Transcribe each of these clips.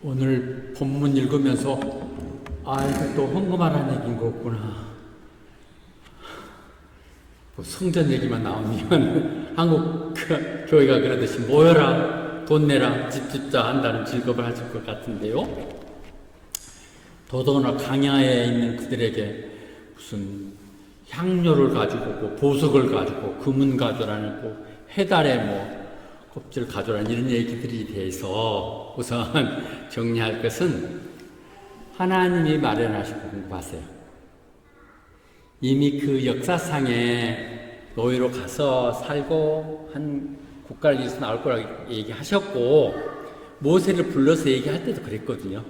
오늘 본문 읽으면서 이게 또 헌금하라는 얘기인 거구나. 뭐 성전 얘기만 나오면 한국 교회가 그러듯이 모여라, 돈 내라, 집 짓자 한다는 즐겁을 하실 것 같은데요. 더더구나 강야에 있는 그들에게 무슨 향료를 가지고 뭐 보석을 가지고 금은 가져라는 뭐 해달에 뭐 껍질 가져라는 이런 얘기들이 대해서 우선 정리할 것은 하나님이 마련하시고 공부하세요. 이미 그 역사상에 노예로 가서 살고 한 국가를 위해서 나올 거라고 얘기하셨고 모세를 불러서 얘기할 때도 그랬거든요.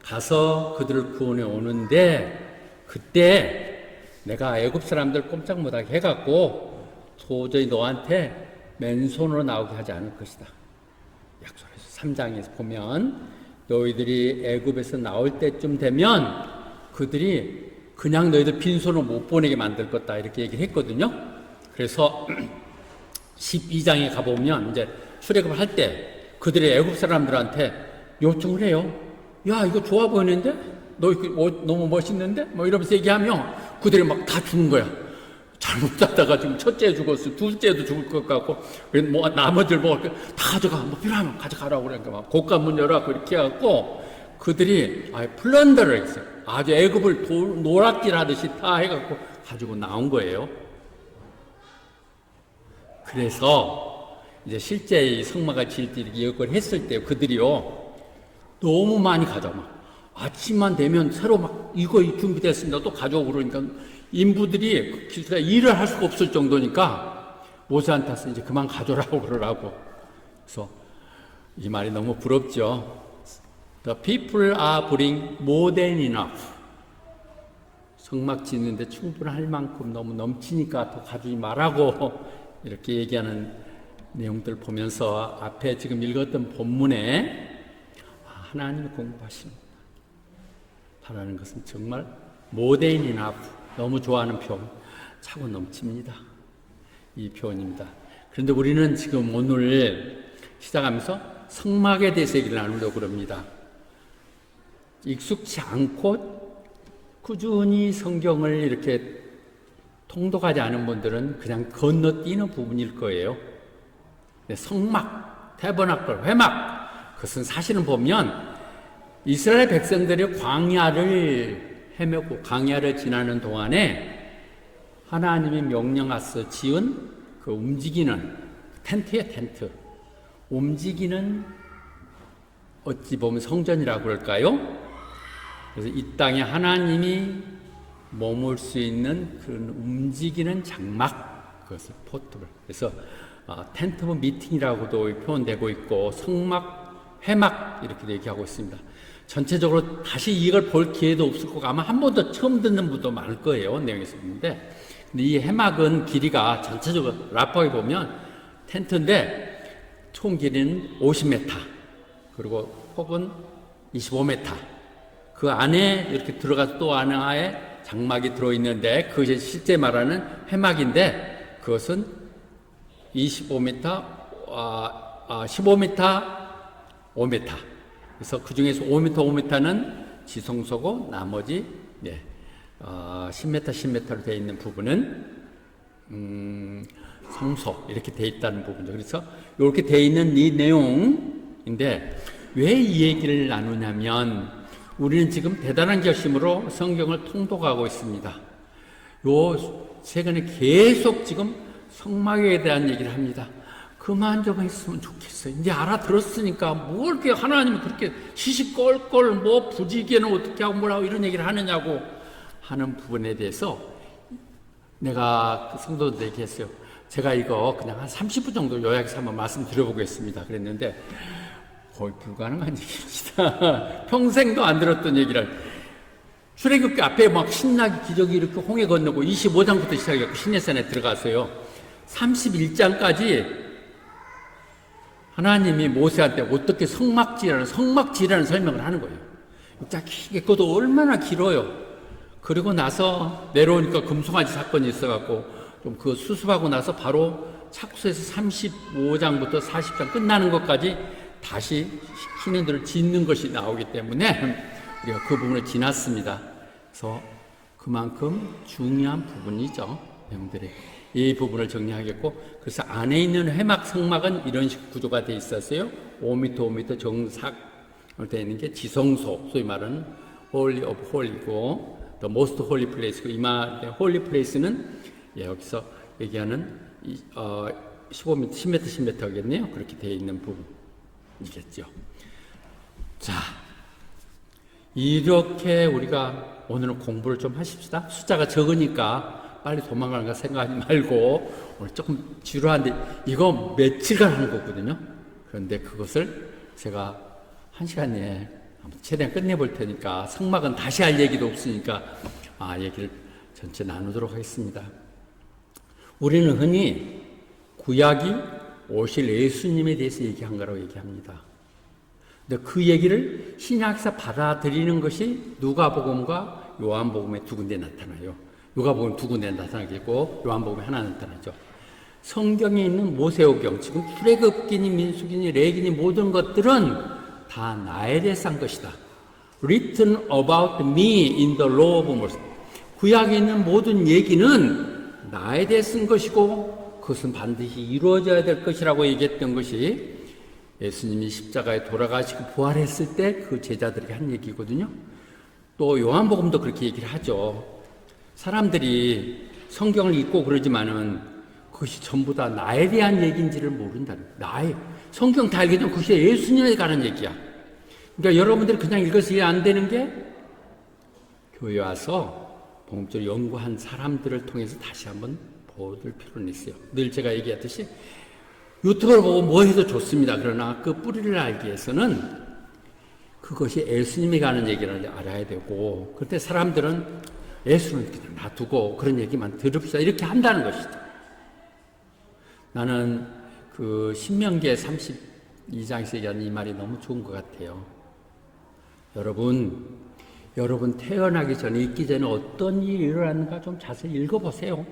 가서 그들을 구원해 오는데 그때 내가 애굽 사람들 꼼짝 못하게 해갖고 도저히 너한테 맨손으로 나오게 하지 않을 것이다. 약속해서 3장에서 보면 너희들이 애굽에서 나올 때쯤 되면 그들이 그냥 너희들 빈손으로 못 보내게 만들 거다 이렇게 얘기를 했거든요. 그래서 12장에 가보면 이제 출애굽을 할 때 그들이 애굽 사람들한테 요청을 해요. 야, 이거 좋아 보이는데? 너 너무 멋있는데? 뭐 이러면서 얘기하면 그들이 막 다 죽은 거야. 잘못하다가 지금 첫째 죽었어. 둘째도 죽을 것 같고, 뭐, 나머지를 뭐, 다 가져가. 뭐 필요하면 가져가라고 그러니까 막 곳간 문 열어갖고 이렇게 해갖고 그들이 플런더를 했어요. 아주 애굽을 노락질 하듯이 다 해갖고 가지고 나온 거예요. 그래서 이제 실제 성막을 지을 때 이걸 했을 때 그들이요 너무 많이 가져와. 아침만 되면 새로 막 이거 준비됐습니다. 또 가져오고 그러니까 인부들이 일을 할 수가 없을 정도니까 모세한테 와서 이제 그만 가져라고 그러라고. 그래서 이 말이 너무 부럽죠. The people are bring more than enough. 성막 짓는데 충분할 만큼 너무 넘치니까 더 가지지 말라고 이렇게 얘기하는 내용들 보면서 앞에 지금 읽었던 본문에 하나님이 공부하십니다. 바라는 것은 정말 more than enough. 너무 좋아하는 표현, 차고 넘칩니다. 이 표현입니다. 그런데 우리는 지금 오늘 시작하면서 성막에 대해서 얘기를 나누려고 그럽니다. 익숙치 않고 꾸준히 성경을 이렇게 통독하지 않은 분들은 그냥 건너뛰는 부분일 거예요. 성막, 태버나클, 회막, 그것은 사실은 보면 이스라엘 백성들이 광야를 헤매고 광야를 지나는 동안에 하나님이 명령하셔서 지은 그 움직이는 텐트의 텐트, 움직이는 어찌 보면 성전이라고 그럴까요? 그래서 이 땅에 하나님이 머물 수 있는 그런 움직이는 장막, 그것을 포트를. 그래서 텐트 미팅이라고도 표현되고 있고 성막, 회막 이렇게 얘기하고 있습니다. 전체적으로 다시 이걸 볼 기회도 없을 거고 아마 한 번 더 처음 듣는 분도 많을 거예요. 내용에서 보는데 근데 이 해막은 길이가 전체적으로 라퍼에 보면 텐트인데 총 길이는 50m 그리고 폭은 25m 그 안에 이렇게 들어가서 또 안에 장막이 들어있는데 그것이 실제 말하는 해막인데 그것은 25m, 15m, 5m 그래서 그 중에서 5m, 5m는 지성소고 나머지 10m, 10m로 되어 있는 부분은 성소 이렇게 되어 있다는 부분이죠. 그래서 이렇게 되어 있는 이 내용인데 왜 이 얘기를 나누냐면 우리는 지금 대단한 결심으로 성경을 통독하고 있습니다. 요 최근에 계속 지금 성막에 대한 얘기를 합니다. 그만 좀 했으면 좋겠어요. 이제 알아들었으니까 뭘 이렇게 하나님은 그렇게 시시껄껄 뭐 부지기에는 어떻게 하고 뭐라고 이런 얘기를 하느냐고 하는 부분에 대해서 내가 그 성도들 얘기했어요. 제가 이거 그냥 한 30분 정도 요약해서 한번 말씀드려보겠습니다. 그랬는데 거의 불가능한 얘기입니다. 평생도 안 들었던 얘기를 출애굽기 앞에 막 신나게 기적이 이렇게 홍해 건너고 25장부터 시작해서 시내산에 들어가서요. 31장까지 하나님이 모세한테 어떻게 성막지라는 설명을 하는 거예요. 자, 그것도 얼마나 길어요. 그리고 나서 내려오니까 금송아지 사건이 있어갖고 좀 그 수습하고 나서 바로 착수해서 35장부터 40장 끝나는 것까지 다시 신인들을 짓는 것이 나오기 때문에 우리가 그 부분을 지났습니다. 그래서 그만큼 중요한 부분이죠. 여러분들이 이 부분을 정리하겠고, 그래서 안에 있는 회막 성막은 이런 식 구조가 되어 있었어요. 5m 5m 정삭으로 되어 있는 게 지성소, 소위 말하는 Holy of Holy고, The Most Holy Place고, Holy Place는 여기서 얘기하는 15m, 10m, 10m겠네요. 그렇게 되어 있는 부분이겠죠. 자, 이렇게 우리가 오늘은 공부를 좀 하십시다. 숫자가 적으니까 빨리 도망가는 거 생각하지 말고, 오늘 조금 지루한데 이거 며칠간 하는 거거든요. 그런데 그것을 제가 1시간에 최대한 끝내볼 테니까, 성막은 다시 할 얘기도 없으니까 얘기를 전체 나누도록 하겠습니다. 우리는 흔히 구약이 오실 예수님에 대해서 얘기한 거라고 얘기합니다. 근데 그 얘기를 신약에서 받아들이는 것이 누가복음과 요한복음에 두 군데 나타나요. 누가복음 두 군데 나타나겠고 요한복음에 하나 나타나죠. 성경에 있는 모세오경, 지금 출애굽기니 민수기니 레위기니 모든 것들은 다 나에 대해서 한 것이다. Written about me in the law of Moses. 구약에 있는 모든 얘기는 나에 대해 쓴 것이고 그것은 반드시 이루어져야 될 것이라고 얘기했던 것이 예수님이 십자가에 돌아가시고 부활했을 때 그 제자들에게 한 얘기거든요. 또 요한복음도 그렇게 얘기를 하죠. 사람들이 성경을 읽고 그러지만은 그것이 전부 다 나에 대한 얘기인지를 모른다는, 나의 성경 다 알게 되면 그것이 예수님에 관한 얘기야. 그러니까 여러분들이 그냥 읽어서 이해 안 되는 게 교회 와서 복음적으로 연구한 사람들을 통해서 다시 한번 보들 필요는 있어요. 늘 제가 얘기했듯이 유튜브를 보고 뭐 해도 좋습니다. 그러나 그 뿌리를 알기 위해서는 그것이 예수님이 가는 얘기를 알아야 되고, 그때 사람들은 예수는 그냥 놔두고 그런 얘기만 들읍시다 이렇게 한다는 것이죠. 나는 그 신명기의 32장에서 얘기하는 이 말이 너무 좋은 것 같아요. 여러분 태어나기 전에, 있기 전에 어떤 일이 일어났는가 좀 자세히 읽어보세요.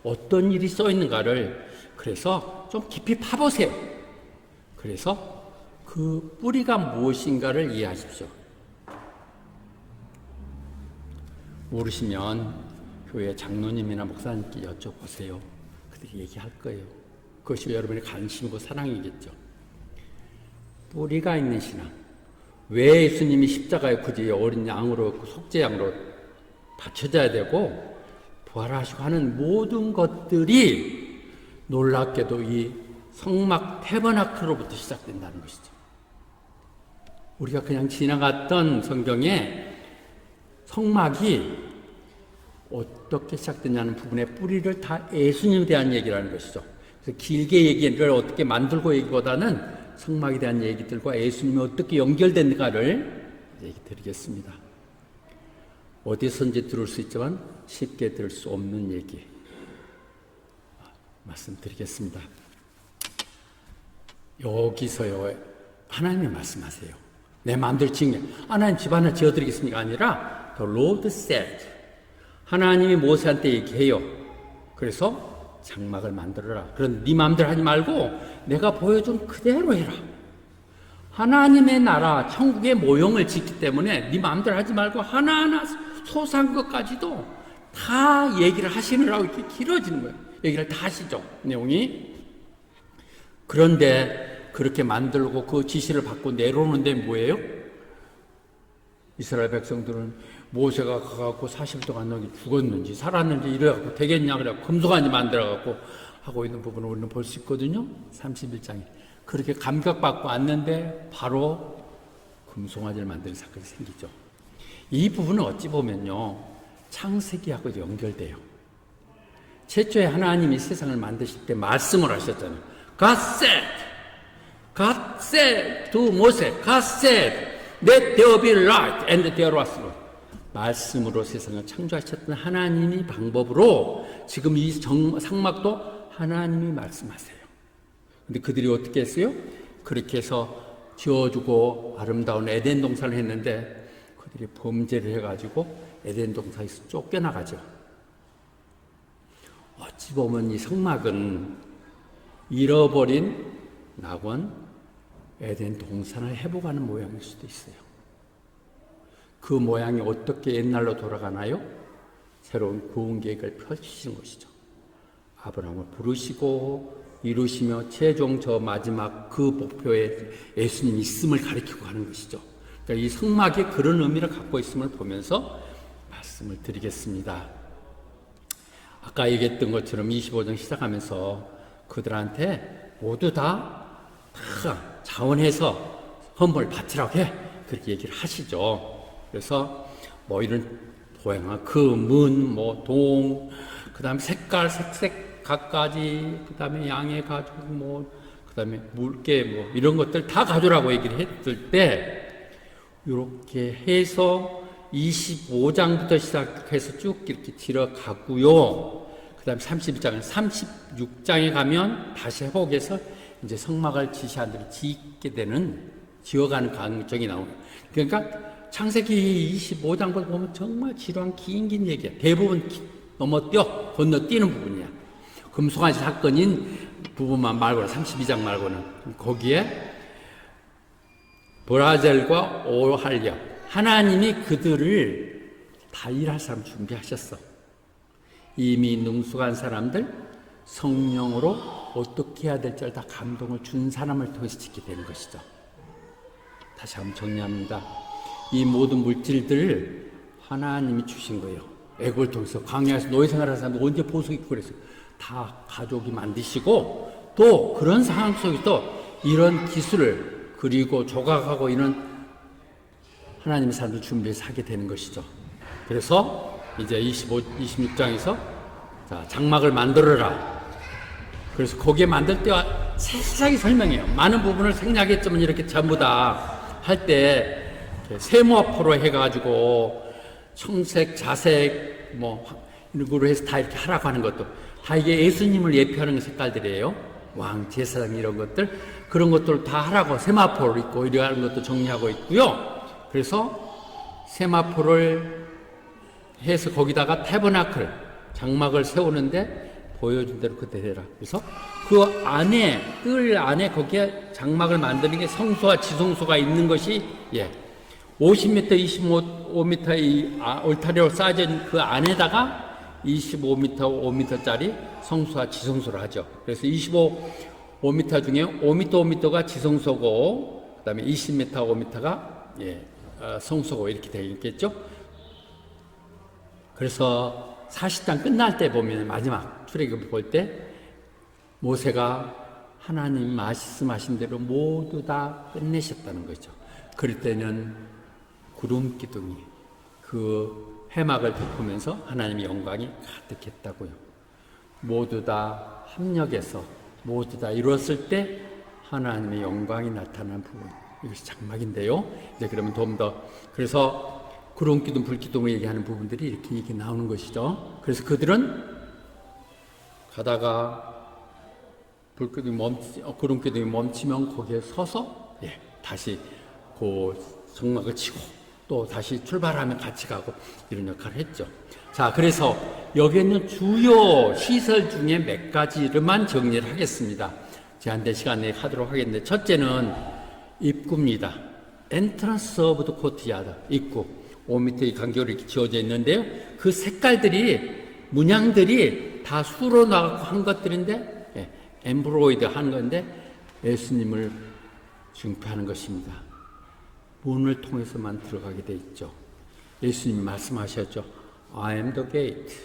어떤 일이 써 있는가를 그래서 좀 깊이 파보세요. 그래서 그 뿌리가 무엇인가를 이해하십시오. 모르시면 교회 장로님이나 목사님께 여쭤보세요. 그들이 얘기할 거예요. 그것이 여러분의 관심이고 사랑이겠죠. 뿌리가 있는 신앙. 왜 예수님이 십자가에 굳이 어린 양으로, 속죄양으로 바쳐져야 되고 부활하시고 하는 모든 것들이 놀랍게도 이 성막 태버나클로부터 시작된다는 것이죠. 우리가 그냥 지나갔던 성경에 성막이 어떻게 시작됐냐는 부분의 뿌리를 다 예수님에 대한 얘기라는 것이죠. 그래서 길게 얘기를 어떻게 만들고 얘기보다는 성막에 대한 얘기들과 예수님이 어떻게 연결됐는가를 얘기 드리겠습니다. 어디선지 들을 수 있지만 쉽게 들을 수 없는 얘기 말씀드리겠습니다. 여기서요, 하나님이 말씀하세요. 내 마음대로 지은 게 하나님 집 하나 지어드리겠습니까? 아니라 The Lord said, 하나님이 모세한테 얘기해요. 그래서 장막을 만들어라. 그런 네 마음대로 하지 말고 내가 보여준 그대로 해라. 하나님의 나라 천국의 모형을 짓기 때문에 네 마음대로 하지 말고 하나하나 소소한 것까지도 다 얘기를 하시느라고 이렇게 길어지는 거예요. 얘기를 다 하시죠, 내용이. 그런데 그렇게 만들고 그 지시를 받고 내려오는데 뭐예요? 이스라엘 백성들은 모세가 가갖고 40일 동안 너희 죽었는지 살았는지 이래갖고 되겠냐 그래갖고 금송아지 만들어갖고 하고 있는 부분을 우리는 볼 수 있거든요. 31장에 그렇게 감격받고 왔는데 바로 금송아지를 만드는 사건이 생기죠. 이 부분은 어찌 보면요, 창세기하고 연결돼요. 최초에 하나님이 세상을 만드실 때 말씀을 하셨잖아요. God said to Moses, God said, let there be light, and there was light. 말씀으로 세상을 창조하셨던 하나님이 방법으로 지금 이 상막도 하나님이 말씀하세요. 근데 그들이 어떻게 했어요? 그렇게 해서 지어주고 아름다운 에덴 동산을 했는데 그들이 범죄를 해가지고 에덴 동산에서 쫓겨나가죠. 어찌 보면 이 성막은 잃어버린 낙원, 에덴 동산을 회복하는 모양일 수도 있어요. 그 모양이 어떻게 옛날로 돌아가나요? 새로운 구원 계획을 펼치시는 것이죠. 아브라함을 부르시고 이루시며 최종 저 마지막 그 목표에 예수님이 있음을 가리키고 하는 것이죠. 그러니까 이 성막이 그런 의미를 갖고 있음을 보면서 말씀을 드리겠습니다. 아까 얘기했던 것처럼 25장 시작하면서 그들한테 모두 다 자원해서 헌물 바치라고 해. 그렇게 얘기를 하시죠. 그래서 뭐 이런 보행한 금은 뭐 동, 그 다음에 색깔 색색 갖가지, 그 다음에 양의 가죽 뭐, 그 다음에 물개 뭐 이런 것들 다 가져라고 얘기를 했을 때 이렇게 해서 25장부터 시작해서 쭉 이렇게 들어가고요. 그 다음에 31장, 36장에 가면 다시 회복해서 이제 성막을 지시한 대로 짓게 되는, 지어가는 과정이 나오는. 그러니까 창세기 25장부터 보면 정말 지루한 긴 얘기야. 대부분 건너뛰는 부분이야. 금송아지 사건인 부분만 말고는, 32장 말고는. 거기에 브라젤과 오할려, 하나님이 그들을 다 일할 사람 준비하셨어. 이미 능숙한 사람들, 성령으로 어떻게 해야 될지 다 감동을 준 사람을 통해서 짓게 되는 것이죠. 다시 한번 정리합니다. 이 모든 물질들을 하나님이 주신 거예요. 애국을 통해서 광야에서 노예 생활하는 사람들 언제 보석 입고 그랬어요. 다 가족이 만드시고, 또 그런 상황 속에서 이런 기술을 그리고 조각하고 이런 하나님의 사람들 준비해서 하게 되는 것이죠. 그래서 이제 26장에서 자, 장막을 만들어라. 그래서 거기에 만들 때와 세세하게 설명해요. 많은 부분을 생략했지만 이렇게 전부 다 할 때 세모화포로 해가지고 청색, 자색 뭐 이런 거로 해서 다 이렇게 하라고 하는 것도 다 이게 예수님을 예표하는 색깔들이에요. 왕, 제사장 이런 것들, 그런 것들 다 하라고 세마포를 입고 이러한 것도 정리하고 있고요. 그래서 세마포를 해서 거기다가 태버나클, 장막을 세우는데 보여준 대로 그대로 해라. 그래서 그 안에, 뜰 안에 거기에 장막을 만드는 게 성소와 지성소가 있는 것이 50m, 25m 이 울타리로 쌓여진 그 안에다가 25m, 5m짜리 성소와 지성소를 하죠. 그래서 25m 중에 5m, 5m가 지성소고, 그 다음에 20m, 5m가 성소고 이렇게 되어 있겠죠. 그래서 40장 끝날 때 보면 마지막 출애굽 볼 때 모세가 하나님 말씀하신 대로 모두 다 끝내셨다는 거죠. 그럴 때는 구름 기둥이 그 해막을 덮으면서 하나님의 영광이 가득했다고요. 모두 다 합력해서 모두 다 이루었을 때 하나님의 영광이 나타나는 부분, 이것이 장막인데요. 이제 그러면 좀 더, 그래서 구름 기둥, 불 기둥을 얘기하는 부분들이 이렇게 나오는 것이죠. 그래서 그들은 가다가 구름 기둥이 멈추면 거기에 서서 다시 그 성막을 치고 또 다시 출발하면 같이 가고 이런 역할을 했죠. 자, 그래서 여기에 있는 주요 시설 중에 몇 가지를만 정리를 하겠습니다. 제한된 시간 내에 하도록 하겠는데, 첫째는 입구입니다. 엔트런스 오브 더 코트야드, 입구. 5m의 간격으로 이렇게 지어져 있는데요. 그 색깔들이, 문양들이 다 수로 나가고 한 것들인데, 엠브로이드 한 건데, 예수님을 증표하는 것입니다. 문을 통해서만 들어가게 돼 있죠. 예수님이 말씀하셨죠. I am the gate.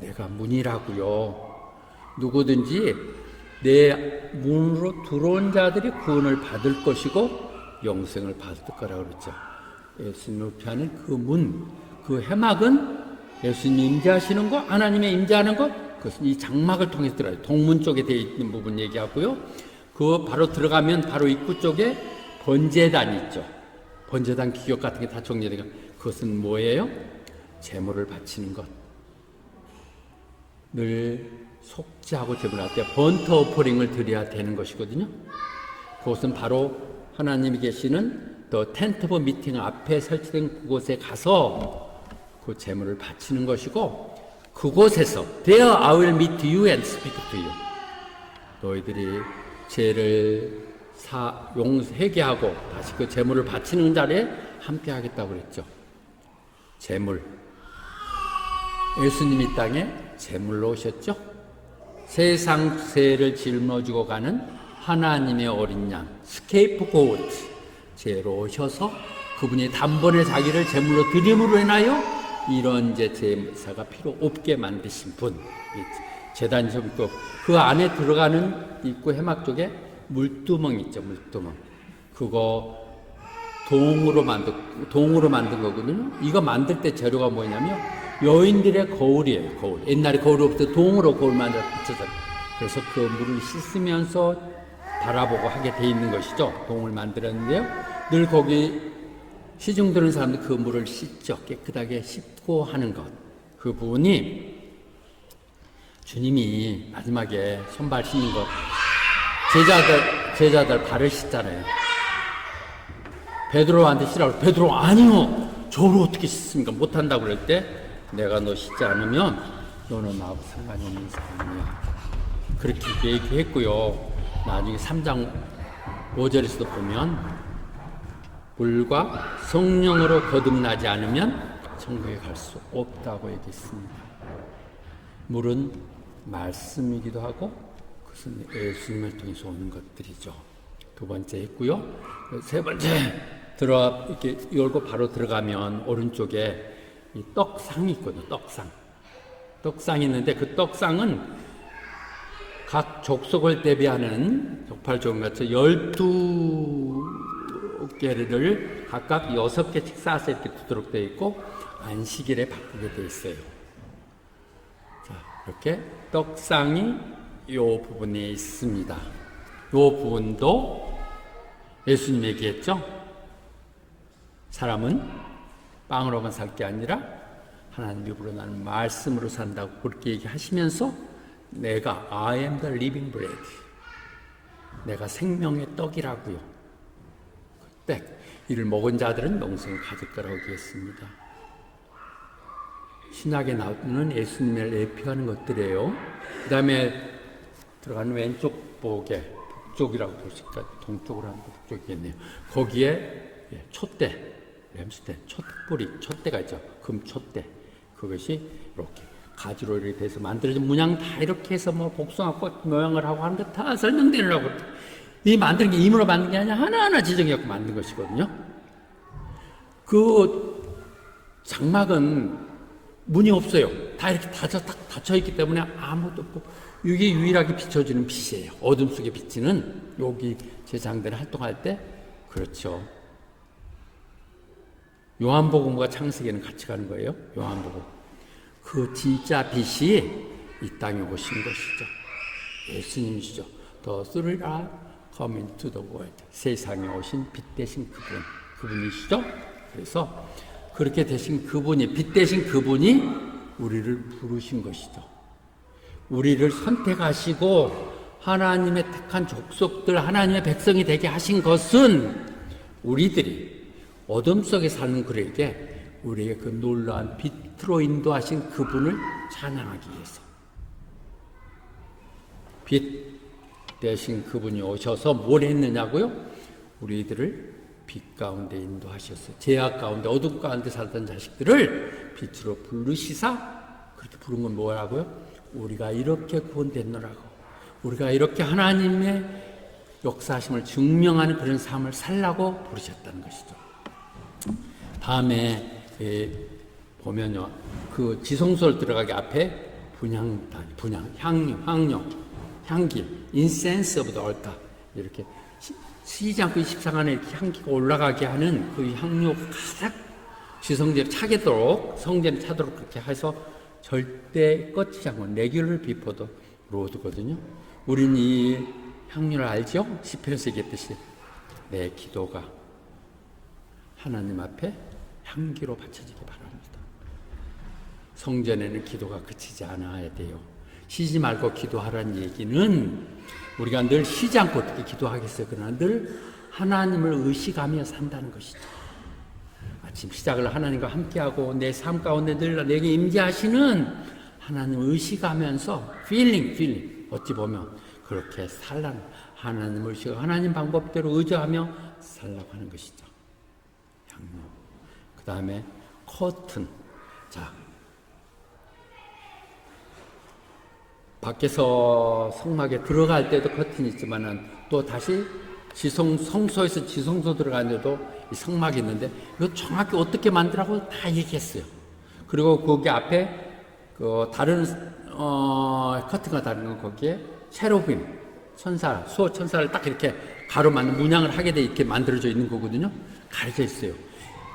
내가 문이라고요. 누구든지 내 문으로 들어온 자들이 구원을 받을 것이고 영생을 받을 거라고 그랬죠. 예수님을 표하는 그 문, 그 해막은 예수님이 임재하시는 것, 하나님의 임재하는 것, 그것은 이 장막을 통해서 들어가요. 동문 쪽에 되어 있는 부분 얘기하고요. 그 바로 들어가면 바로 입구 쪽에 번제단이 있죠. 번제단 기역 같은 게 다 정리되니까 그것은 뭐예요? 제물을 바치는 것. 늘 속죄하고 제물을 할 때 번트 오퍼링을 드려야 되는 것이거든요. 그것은 바로 하나님이 계시는 더 텐트 오브 미팅 앞에 설치된 그곳에 가서 그 제물을 바치는 것이고, 그곳에서 There I will meet you and speak to you. 너희들이 죄를 회개하고 다시 그 제물을 바치는 자리에 함께 하겠다고 그랬죠. 제물. 예수님이 땅에 제물로 오셨죠. 세상 죄를 짊어지고 가는 하나님의 어린 양, 스케이프고트, 죄로 오셔서 그분이 단번에 자기를 제물로 드림으로 인하여 이런 이제 제사가 필요 없게 만드신 분. 제단이 좀 있고 그 안에 들어가는 입구 해막 쪽에 물두멍 있죠. 물두멍. 그거 동으로 만든 거거든요. 이거 만들 때 재료가 뭐냐면 여인들의 거울이에요. 거울. 옛날에 거울이 없을 때 동으로 거울 만들어 붙여서. 그래서 그 물을 씻으면서 바라보고 하게 돼 있는 것이죠. 동을 만들었는데요. 늘 거기 시중 드는 사람들 그 물을 씻죠. 깨끗하게 씻고 하는 것. 그 부분이 주님이 마지막에 손발 씻는 것, 제자들 발을 씻잖아요. 베드로한테 씻으라고. 베드로 아니요. 저를 어떻게 씻습니까? 못한다고 그럴 때 내가 너 씻지 않으면 너는 나하고 상관이 없는 사람이야. 그렇게 얘기했고요. 나중에 3장 5절에서도 보면 물과 성령으로 거듭나지 않으면 천국에 갈 수 없다고 얘기했습니다. 물은 말씀이기도 하고 그것은 예수님을 통해서 오는 것들이죠. 두 번째 했고요. 세 번째 이렇게 열고 바로 들어가면 오른쪽에 이 떡상이 있거든요. 떡상이 있는데 그 떡상은 각 족속을 대비하는 족팔종같이 12개를 각각 6개 식사할 이렇게 두도록 되어 있고 안식일에 바꾸게 되어 있어요. 자, 이렇게 떡상이 이 부분에 있습니다. 이 부분도 예수님 얘기했죠. 사람은 빵으로만 살 게 아니라 하나님 입으로 나는 말씀으로 산다고 그렇게 얘기하시면서 내가 I am the living bread, 내가 생명의 떡이라고요. 그때 이를 먹은 자들은 영생을 가질 거라고 얘기했습니다. 신약에 나오는 예수님을 예표하는 것들이에요. 그 다음에 들어가는 왼쪽 보게 북쪽이라고 보실까? 동쪽으로 하는 북쪽이겠네요. 거기에 촛대, 램스텐, 촛대가 있죠. 금 촛대. 그것이 이렇게 가지로 이렇게 돼서 만들어진 문양 다 이렇게 해서 뭐 복숭아꽃 모양을 하고 하는 거 다 설명되느라고. 이 만드는 게 임으로 만든 게 아니라 하나하나 지정해갖고 만든 것이거든요. 그 장막은 문이 없어요. 다 이렇게 닫혀있기 때문에 아무도 없고, 이게 유일하게 비춰주는 빛이에요. 어둠 속에 비치는 여기 제장들이 활동할 때, 그렇죠. 요한복음과 창세기는 같이 가는 거예요. 요한복음. 그 진짜 빛이 이 땅에 오신 것이죠. 예수님이시죠. The three are coming to the world. 세상에 오신 빛 대신 그분이시죠. 그래서 그렇게 되신 그분이, 빛 대신 그분이 우리를 부르신 것이죠. 우리를 선택하시고 하나님의 택한 족속들, 하나님의 백성이 되게 하신 것은 우리들이 어둠 속에 사는 그에게 우리에게 그 놀라운 빛으로 인도하신 그분을 찬양하기 위해서. 빛 대신 그분이 오셔서 뭘 했느냐고요? 우리들을 빛 가운데 인도하셨어요. 죄악 가운데, 어둠 가운데 살던 자식들을 빛으로 부르시사, 그렇게 부른 건 뭐라고요? 우리가 이렇게 구원됐노라고. 우리가 이렇게 하나님의 역사하심을 증명하는 그런 삶을 살라고 부르셨다는 것이죠. 다음에 보면요, 그 지성소를 들어가기 앞에 향기, 인센스 오브 더 얼타, 이렇게 쉬지 않고 24시간에 이렇게 향기가 올라가게 하는 그 향료가 가득 지성제를 차게도록, 성제를 차도록 그렇게 해서 절대 꺼지지 않고 레귤러 비포도 로드거든요. 우린 이 향료를 알죠? 시편에서 얘기했듯이 내 기도가 하나님 앞에 향기로 바쳐지기 바랍니다. 성전에는 기도가 그치지 않아야 돼요. 쉬지 말고 기도하라는 얘기는 우리가 늘 쉬지 않고 어떻게 기도하겠어요? 그러나 늘 하나님을 의식하며 산다는 것이죠. 아침 시작을 하나님과 함께하고 내 삶 가운데 늘 내게 임재하시는 하나님을 의식하면서 feeling 어찌 보면 그렇게 살라는, 하나님을 의식하고 하나님 방법대로 의지하며 살라고 하는 것이죠. 향로. 그 다음에 커튼. 자, 밖에서 성막에 들어갈 때도 커튼이 있지만은 또 다시 성소에서 지성소 들어가는데도 이 성막이 있는데 이거 정확히 어떻게 만들라고 다 얘기했어요. 그리고 거기 앞에 그 다른 커튼과 다른 건 거기에 체로빔 천사, 수호 천사를 딱 이렇게 가로막는 문양을 하게 돼 이렇게 만들어져 있는 거거든요. 가려져 있어요.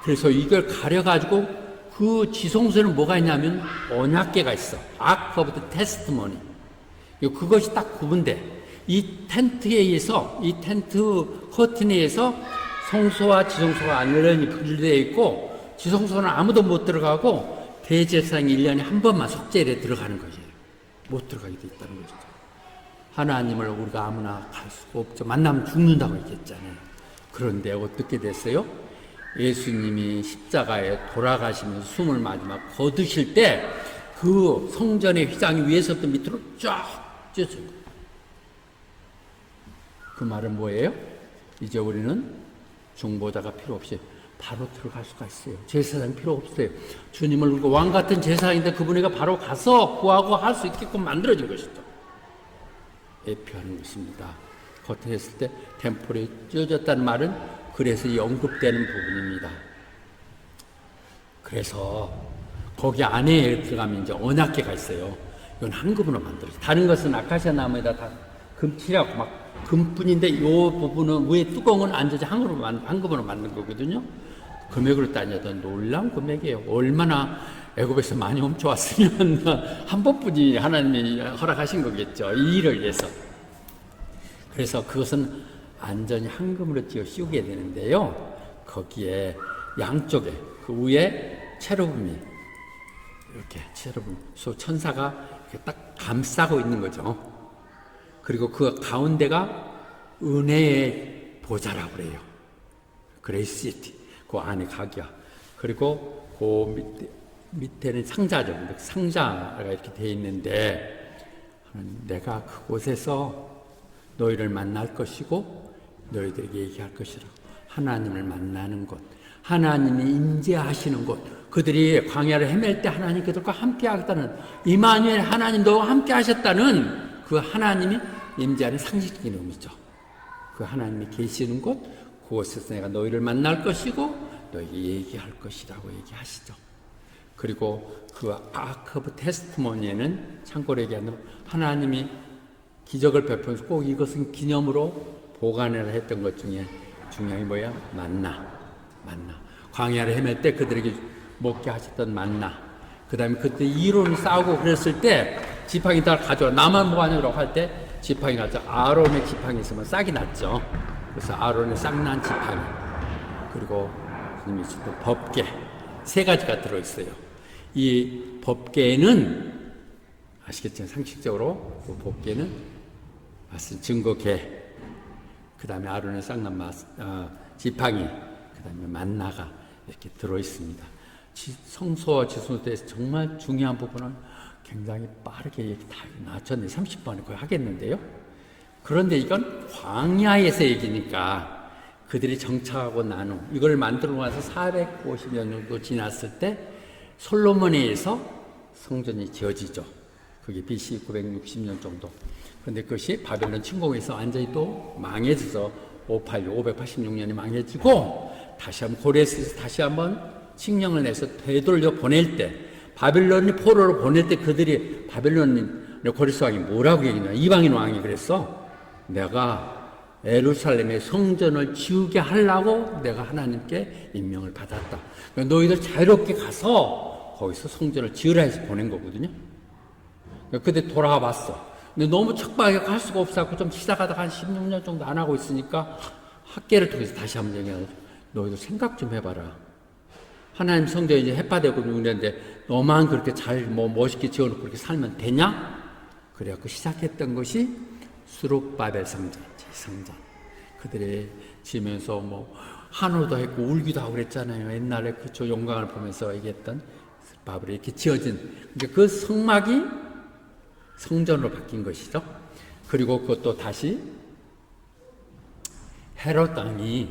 그래서 이걸 가려가지고 그 지성소에는 뭐가 있냐면 언약궤가 있어. Ark of the Testimony. 그것이 딱 구분돼. 이 텐트에 의해서, 이 텐트 커튼에 의해서 성소와 지성소가 완전히 분리되어 있고, 지성소는 아무도 못 들어가고, 대제사장이 1년에 한 번만 속죄일에 들어가는 거예요. 못 들어가게 돼 있다는 거죠. 하나님을 우리가 아무나 갈 수가 없죠. 만나면 죽는다고 얘기했잖아요. 그런데 어떻게 됐어요? 예수님이 십자가에 돌아가시면서 숨을 마지막 거두실 때, 그 성전의 휘장이 위에서부터 밑으로 쫙 찢어진 거예요. 그 말은 뭐예요? 이제 우리는 중보자가 필요 없이 바로 들어갈 수가 있어요. 제사장 필요 없어요. 주님을 왕 같은 제사장인데 그분에게 바로 가서 구하고 할 수 있게끔 만들어진 것이죠. 예표하는 것입니다. 겉에 했을 때 템플이 찢어졌다는 말은 그래서 이 언급되는 부분입니다. 그래서 거기 안에 들어가면 이제 언약궤가 있어요. 이건 한금으로 만들어요. 다른 것은 아카시아 나무에다 다 금칠하고 막 금뿐인데 이 부분은 위에 뚜껑은 앉아서 한금으로 만든 거거든요. 금액으로 따져도 놀라운 금액이에요. 얼마나 애굽에서 많이 훔쳐왔으면 한 번뿐이 하나님이 허락하신 거겠죠. 이 일을 위해서. 그래서 그것은 완전히 한금으로 찌어 씌우게 되는데요. 거기에 양쪽에 그 위에 체르빔이 이렇게 체르빔 천사가 이렇게 딱 감싸고 있는 거죠. 그리고 그 가운데가 은혜의 보좌라고 그래요. 그레이스 시티. 그 안에 가기야. 그리고 그 밑에는 상자죠. 상자가 이렇게 되어 있는데 내가 그곳에서 너희를 만날 것이고 너희들에게 얘기할 것이라. 하나님을 만나는 곳. 하나님이 임재하시는 곳. 그들이 광야를 헤맬 때 하나님 그들과 함께 하겠다는 이마누엘 하나님 너와 함께 하셨다는 그 하나님이 임재하는 상식적인 의미죠. 그 하나님이 계시는 곳, 그곳에서 내가 너희를 만날 것이고 너희에게 얘기할 것이라고 얘기하시죠. 그리고 그 아크 오브 테스티모니에는 참고로 얘기하는 하나님이 기적을 베풀면서 꼭 이것은 기념으로 보관을 했던 것 중에 중요한 게 뭐야? 만나. 광야를 헤맬 때 그들에게 먹게 하셨던 만나. 그 다음에 그때 이론이 싸우고 그랬을 때 지팡이 다 가져와. 나만 뭐하냐고 할 때 지팡이 가져. 아론의 지팡이 있으면 싹이 났죠. 그래서 아론의 싹난 지팡이. 그리고 주님이 주신 법궤. 세 가지가 들어있어요. 이 법궤는 아시겠죠? 상식적으로 그 법궤는 증거궤. 그 다음에 아론의 싹난 지팡이. 그 다음에 만나가 이렇게 들어있습니다. 성소와 지성소에 대해서 정말 중요한 부분은 굉장히 빠르게 얘기 다 나왔잖아요. 30번을 거의 하겠는데요. 그런데 이건 광야에서 얘기니까 그들이 정착하고 난 후 이걸 만들어 나서 450년 정도 지났을 때 솔로몬에 의해서 성전이 지어지죠. 그게 BC 960년 정도. 그런데 그것이 바벨론 침공에서 완전히 또 망해져서 586년이 망해지고 다시 한번 고레스에서 다시 한번 칙령을 내서 되돌려 보낼 때 바벨론이 포로로 보낼 때 그들이 바벨론 고레스 왕이 뭐라고 얘기했냐. 이방인 왕이 그랬어. 내가 예루살렘의 성전을 지우게 하려고 내가 하나님께 임명을 받았다. 그러니까 너희들 자유롭게 가서 거기서 성전을 지으라 해서 보낸 거거든요. 그때 돌아와 봤어. 근데 너무 척박하게 할 수가 없어서 좀 시작하다가 한 16년 정도 안 하고 있으니까 학계를 통해서 다시 한번 얘기하죠. 너희들 생각 좀 해봐라. 하나님 성전이 이제 해파되고 있는데 너만 그렇게 잘 멋있게 지어놓고 그렇게 살면 되냐? 그래갖고 시작했던 것이 수룹바벨 성전, 제 성전. 그들이 지으면서 한호도 했고 울기도 하고 그랬잖아요. 옛날에 그 영광을 보면서 얘기했던 바벨이 이렇게 지어진. 그러니까 그 성막이 성전으로 바뀐 것이죠. 그리고 그것도 다시 헤롯 왕이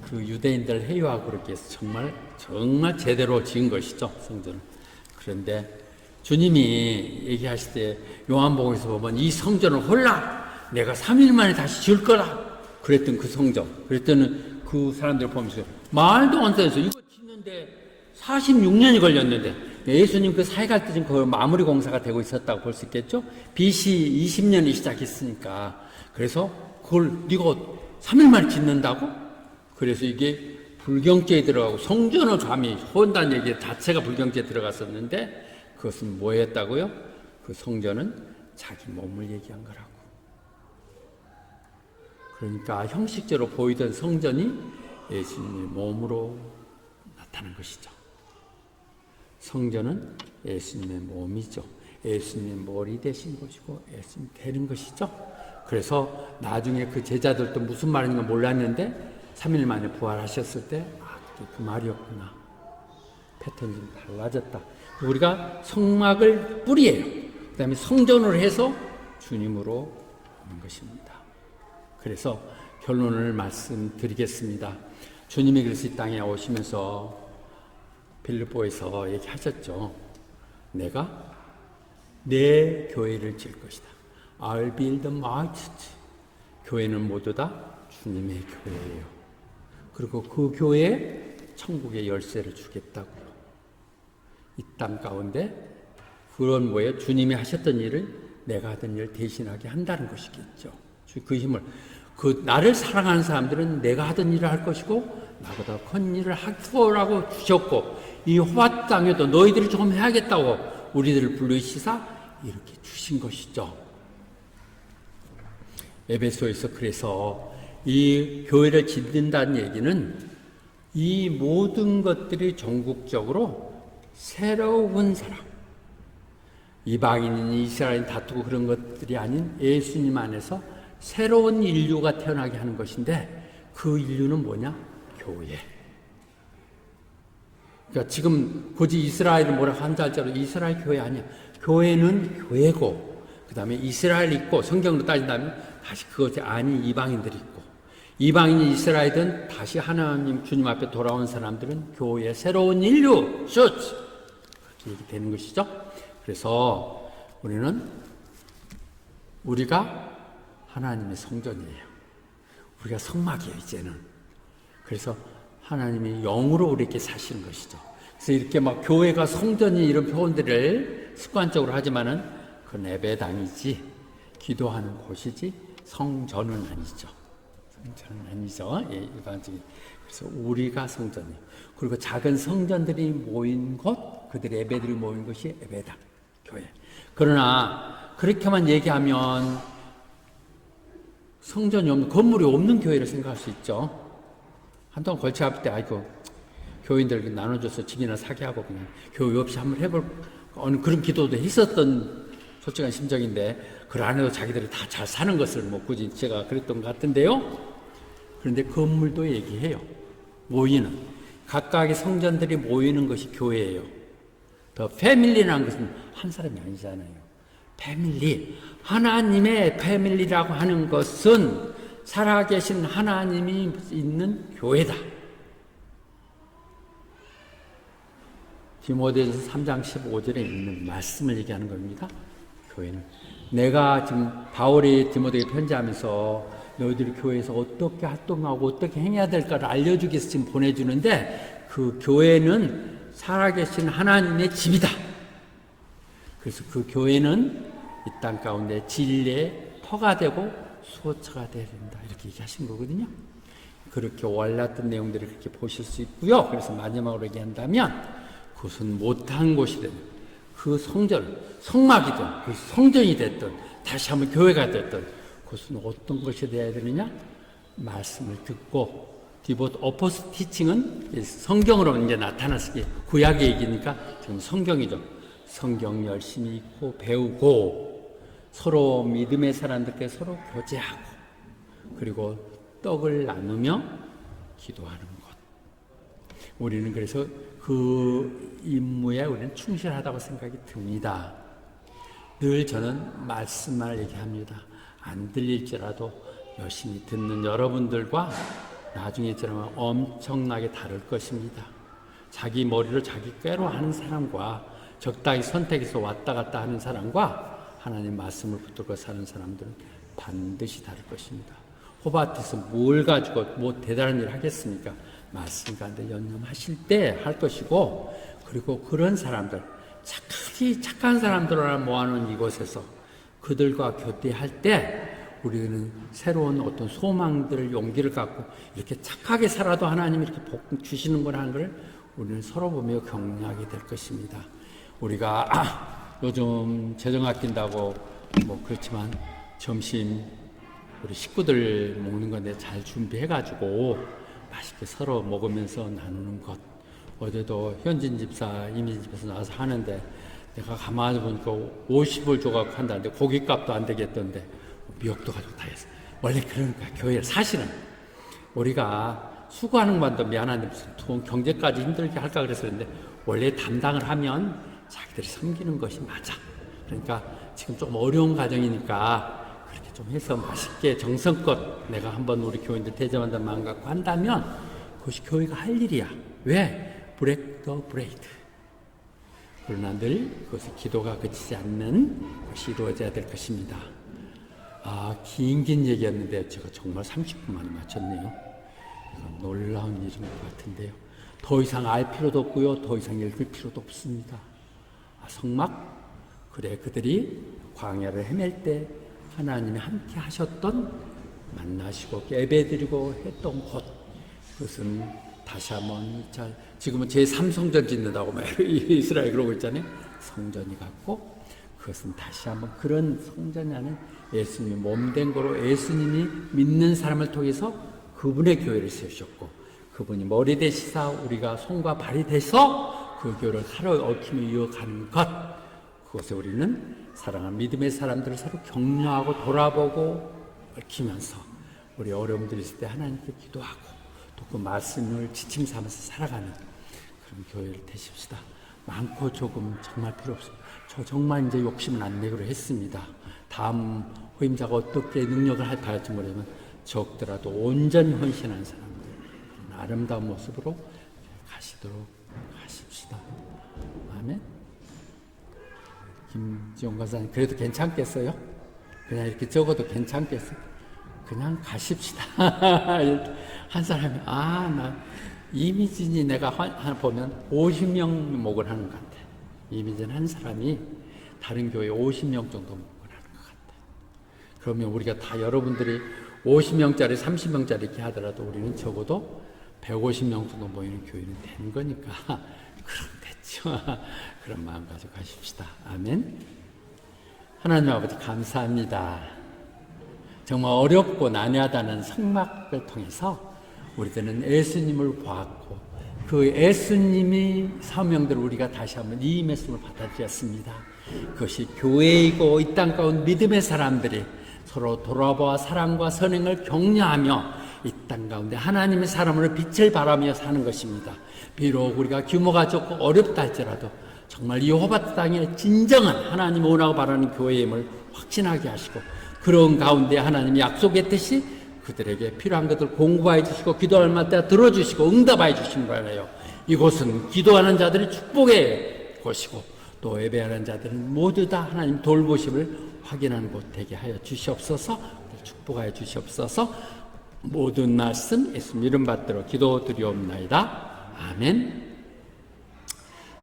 그 유대인들 회유하고 그렇게 해서 정말 제대로 지은 것이죠, 성전을. 그런데 주님이 얘기하실 때 요한복음에서 보면 이 성전을 홀라 내가 3일 만에 다시 지을 거라 그랬던 그 성전. 그랬더니 그 사람들 보면서 말도 안 돼서 이거 짓는데 46년이 걸렸는데 예수님 그 사회갈등 그 마무리 공사가 되고 있었다고 볼 수 있겠죠? BC 20년이 시작했으니까. 그래서 그걸 네가 3일 만에 짓는다고? 그래서 이게 불경죄에 들어가고 성전을 감히 혼다는 얘기 자체가 불경죄에 들어갔었는데 그것은 뭐였다고요? 그 성전은 자기 몸을 얘기한 거라고. 그러니까 형식적으로 보이던 성전이 예수님의 몸으로 나타난 것이죠. 성전은 예수님의 몸이죠. 예수님의 머리 되신 것이고 예수님 되는 것이죠. 그래서 나중에 그 제자들도 무슨 말인가 몰랐는데 3일 만에 부활하셨을 때 그게 그 말이었구나. 패턴이 좀 달라졌다. 우리가 성막을 뿌리예요. 그 다음에 성전으로 해서 주님으로 오는 것입니다. 그래서 결론을 말씀드리겠습니다. 주님이 그래서 이 땅에 오시면서 빌립보에서 얘기하셨죠. 내가 내 교회를 지을 것이다. I'll build my church. 교회는 모두 다 주님의 교회예요. 그리고 그 교회에 천국의 열쇠를 주겠다고요. 이 땅 가운데 그런 뭐예요? 주님이 하셨던 일을 내가 하던 일을 대신하게 한다는 것이겠죠. 그 힘을 나를 사랑하는 사람들은 내가 하던 일을 할 것이고 나보다 큰 일을 하라고 주셨고 이 호화 땅에도 너희들이 좀 해야겠다고 우리들을 불러시사 이렇게 주신 것이죠. 에베소에서 그래서 이 교회를 짓는다는 얘기는 이 모든 것들이 전국적으로 새로운 사람, 이방인인 이스라엘 다투고 그런 것들이 아닌 예수님 안에서 새로운 인류가 태어나게 하는 것인데 그 인류는 뭐냐? 교회. 그러니까 지금 굳이 이스라엘을 뭐라고 한다 할지라도 이스라엘 교회 아니야. 교회는 교회고 그 다음에 이스라엘 있고 성경으로 따진다면 다시 그것이 아닌 이방인들이 있고 이방인이 이스라엘은 다시 하나님 주님 앞에 돌아온 사람들은 교회의 새로운 인류, church 그렇게 얘기되는 것이죠. 그래서 우리가 하나님의 성전이에요. 우리가 성막이에요, 이제는. 그래서 하나님이 영으로 우리에게 사시는 것이죠. 그래서 이렇게 막 교회가 성전이 이런 표현들을 습관적으로 하지만은 그건 예배당이지, 기도하는 곳이지, 성전은 아니죠. 성전은 아니죠. 예, 일반적인. 그래서 우리가 성전이에요. 그리고 작은 성전들이 모인 곳, 그들의 예배들이 모인 것이 예배당, 교회. 그러나 그렇게만 얘기하면 성전이 없는, 건물이 없는 교회를 생각할 수 있죠. 한동안 걸쳐 합 때, 아이고, 교인들 나눠줘서 집이나 사게 하고 그냥 교회 없이 한번 해볼, 그런 기도도 했었던 솔직한 심정인데, 그 안에도 자기들이 다 잘 사는 것을 뭐 굳이 제가 그랬던 것 같은데요. 그런데 건물도 얘기해요. 모이는. 각각의 성전들이 모이는 것이 교회예요. 더 패밀리라는 것은 한 사람이 아니잖아요. 패밀리. 하나님의 패밀리라고 하는 것은 살아계신 하나님이 있는 교회다. 디모데전서 3장 15절에 있는 말씀을 얘기하는 겁니다. 교회는. 내가 지금 바울이 디모데에게 편지하면서 너희들이 교회에서 어떻게 활동하고 어떻게 행해야 될까를 알려주기 위해서 지금 보내주는데 그 교회는 살아계신 하나님의 집이다. 그래서 그 교회는 이 땅 가운데 진리의 터가 되고 수호처가 되어야 된다. 이렇게 얘기하신 거거든요. 그렇게 올랐던 내용들을 그렇게 보실 수 있고요. 그래서 마지막으로 얘기한다면 그것은 못한 곳이 되는 그 성전, 성막이든 그 성전이 됐든 다시 한번 교회가 됐든 그것은 어떤 것이 되어야 되느냐? 말씀을 듣고 디보트 오퍼스 티칭은 성경으로 이제 나타났을 때 구약의 얘기니까 지금 성경이죠. 성경 열심히 읽고 배우고 서로 믿음의 사람들께 서로 교제하고 그리고 떡을 나누며 기도하는 것. 우리는 그래서 그 임무에 우리는 충실하다고 생각이 듭니다. 늘 저는 말씀만 얘기합니다. 안 들릴지라도 열심히 듣는 여러분들과 나중에 저는 엄청나게 다를 것입니다. 자기 머리로 자기 꾀로 하는 사람과 적당히 선택해서 왔다 갔다 하는 사람과 하나님 말씀을 붙들고 사는 사람들은 반드시 다를 것입니다. 호밭에서 뭘 가지고 뭐 대단한 일을 하겠습니까? 말씀 가운데 연념하실 때 할 것이고, 그리고 그런 사람들, 착한 사람들을 모아놓은 이곳에서 그들과 교대할 때 우리는 새로운 어떤 소망들을, 용기를 갖고 이렇게 착하게 살아도 하나님이 이렇게 복 주시는구나 하는 걸 우리는 서로 보며 격려하게 될 것입니다. 우리가 요즘 재정 아낀다고 뭐 그렇지만 점심 우리 식구들 먹는 건데 잘 준비해가지고 맛있게 서로 먹으면서 나누는 것. 어제도 현진 집사, 이민진 집사에서 나와서 하는데 내가 가만히 보니까 50을 줘갖고 한다는데 고깃값도 안 되겠던데 미역도 가지고 다 했어. 원래 그러니까 교회를 사실은 우리가 수고하는 것만도 미안한데 무슨 돈 경제까지 힘들게 할까 그랬었는데 원래 담당을 하면 자기들이 섬기는 것이 맞아. 그러니까 지금 좀 어려운 가정이니까 그렇게 좀 해서 맛있게 정성껏 내가 한번 우리 교인들 대접한다는 마음 갖고 한다면 그것이 교회가 할 일이야. 왜? 브레이크 더 브레이드. 그러나 늘 그것이 기도가 그치지 않는 것이 이루어져야 될 것입니다. 긴 얘기였는데 제가 정말 30분 만에 마쳤네요. 놀라운 일인 것 같은데요. 더 이상 알 필요도 없고요. 더 이상 읽을 필요도 없습니다. 성막, 그래 그들이 광야를 헤맬 때 하나님이 함께 하셨던, 만나시고 예배드리고 했던 곳, 그것은 다시 한번 지금은 제3성전 짓는다고 막 이스라엘 그러고 있잖아요. 성전이 같고 그것은 다시 한번 그런 성전이 아닌 예수님이 몸된 거로 예수님이 믿는 사람을 통해서 그분의 교회를 세우셨고 그분이 머리 되시사 우리가 손과 발이 돼서 그 교회를 하루 얽히며 이어가는 것, 그것에 우리는 사랑하는 믿음의 사람들을 서로 격려하고 돌아보고 얽히면서 우리 어려움들이 있을 때 하나님께 기도하고 또 그 말씀을 지침 삼아서 살아가는 그런 교회를 되십시다. 많고 조금 정말 필요 없습니다. 저 정말 이제 욕심은 안 내기로 했습니다. 다음 후임자가 어떻게 능력을 할지 모르지만 적더라도 온전히 헌신한 사람들, 아름다운 모습으로 가시도록 하십시다. 아멘. 김지용 권사님, 그래도 괜찮겠어요? 그냥 이렇게 적어도 괜찮겠어요? 그냥 가십시다. 한 사람이, 나 이미진이 내가 보면 50명 목을 하는 것 같아. 이미진 한 사람이 다른 교회 50명 정도 목을 하는 것 같아. 그러면 우리가 다 여러분들이 50명짜리, 30명짜리 이렇게 하더라도 우리는 적어도 150명 정도 모이는 교회는 되는 거니까 그럼 됐죠. 그런 마음 가지고 가십시다. 아멘. 하나님 아버지 감사합니다. 정말 어렵고 난해하다는 성막을 통해서 우리들은 예수님을 보았고 그 예수님이 사명대로 우리가 다시 한번 이 말씀을 받아들였습니다. 그것이 교회이고 이 땅 가운데 믿음의 사람들이 서로 돌아보아 사랑과 선행을 격려하며 이 땅 가운데 하나님의 사람으로 빛을 발하며 사는 것입니다. 비록 우리가 규모가 적고 어렵다 할지라도 정말 이 호밭 땅에 진정한 하나님 원하고 바라는 교회임을 확신하게 하시고 그런 가운데 하나님이 약속했듯이 그들에게 필요한 것들 공부해 주시고 기도할 만때 들어주시고 응답해 주신 거예요. 이곳은 기도하는 자들이 축복의 곳이고 또 예배하는 자들은 모두 다 하나님 돌보심을 확인하는 곳 되게 하여 주시옵소서. 축복하여 주시옵소서. 모든 말씀 예수님 이름 받들어 기도드리옵나이다. 아멘.